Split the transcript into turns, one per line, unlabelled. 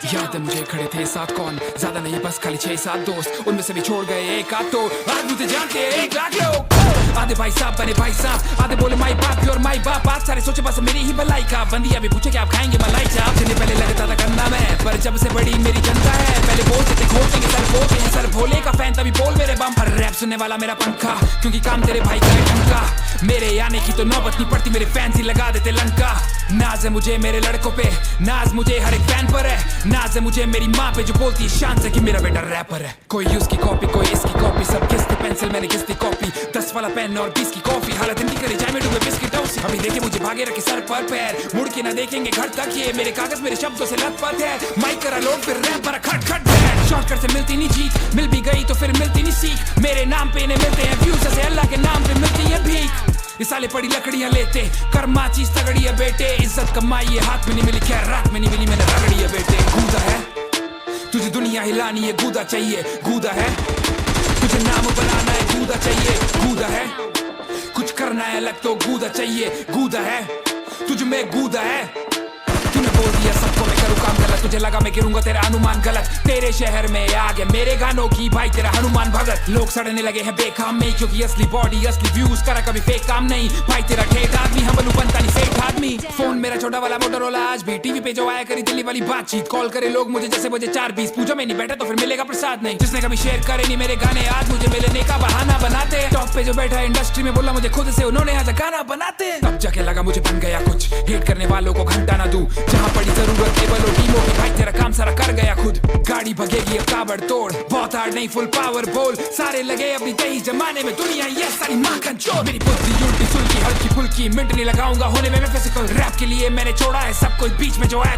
याद है मुझे खड़े थे साथ कौन, ज्यादा नहीं बस खाली 6-7 दोस्त, उनमें से भी छोड़ गए एक आध तो आज मुझे जानते हैं 1 लाख लोग। आधे भाई साहब बने भाई साहब, आधे बोले माई बाप और माई बाप, आज सारे सोचे बस मेरी ही भलाई का। बंदी अभी पूछे कि आप खाएंगे मलाई चाप, जिन्हें पहले लगता था गंदा मैं, पर जब से बड़ी मेरी जनता है। पहले बोलते थे खोल देंगे सर, बोलते हैं सर भोले का फैन, तभी बोल मेरे बम। हर रैप सुनने वाला मेरा पंखा, क्योंकि काम तेरे भाई का है ढंका। मेरे आने की तो नौबत नहीं पड़ती, मेरे फैंस ही लगा देते लंका। नाज है मुझे मेरे लड़कों पे, नाज मुझे हर एक फैन पर है, नाज है मुझे मेरी माँ पे जो बोलती है शान से कि मेरा बेटा रैपर है। कोई उसकी कॉपी कोई इसकी कॉपी, सब किसकी पेंसिल मैंने किसकी कॉपी, 10 वाला पेन और 20 की कॉफी, हालत इनकी करे जाए मैं डूबे बिस्किट हाउस। अभी देखे मुझे भागे रखे सर पर पैर, मुड़ के ना देखेंगे घर तक, ये मेरे कागज मेरे शब्दों से लथपथ है। माइक करा लोड फिर रैप पर खट खट बैठ, शॉर्टकट से मिलती नहीं जीत, मिल भी गई तो फिर मिलती नहीं सीख। मेरे नाम पे इन्हें मिलते हैं व्यूज, जैसे अल्लाह के नाम पे मिलती है भीख। ये साले पड़ी लकड़ियां लेते, कर्मा चीज तगड़ी है बेटे, इज्जत कमाई है हाथ में नहीं मिली, खैर रात में नहीं मिली, मैंने रगड़ी है बेटे। गूदा है तुझे दुनिया हिलानी है, गूदा चाहिए गूदा है, तुझे नाम बनाना है गूदा चाहिए गूदा है, कुछ करना है अलग तो गूदा चाहिए गूदा है, तुझ में गूदा है। तूने बोल दिया सबको मैं करूँ काम गलत, तुझे लगा मैं गिरूंगा तेरा अनुमान गलत। तेरे शहर में आ गया मेरे गानों की भाई तेरा हनुमान भगत, लोग सड़ने लगे हैं बेकाम में, क्योंकि असली बॉडी असली व्यूज करा कभी फेक काम नहीं। भाई तेरा ठेठ आदमी हम बनू बनता नहीं फेक आदमी। फोन मेरा छोटा वाला मोटोरोला आज भी, टीवी पे जो आया करी दिल्ली वाली बातचीत, कॉल करे लोग मुझे जैसे मुझे 4-20, पूजा में नहीं बैठा तो फिर मिलेगा प्रसाद नहीं। जिसने कभी शेयर करे नहीं मेरे गाने, आज मुझे मिलने का बहाना बनाते। टॉप पे जो बैठा इंडस्ट्री में बोला मुझे खुद से उन्होंने आज गाना बनाते, तब जाके लगा मुझे बन गया कुछ। हेट करने वालों को घंटा ना दूं, जहाँ पड़ी जरूरत केवल टीमों की, भाई तेरा काम सारा कर गया खुद। गाड़ी भगेगी अब ताबड़ तोड़, बहुत हार्ड नहीं फुल पावर बोल, सारे लगे अपनी दही जमाने में, दुनिया ये सारी माखन चोर। मेरी बुद्धि उल्टी सुल्की हल्की फुल्की, मिनट नहीं लगाऊंगा होने में मैं फिजिकल, रैप के लिए मैंने छोड़ा है सब कुछ, बीच में जो आया तो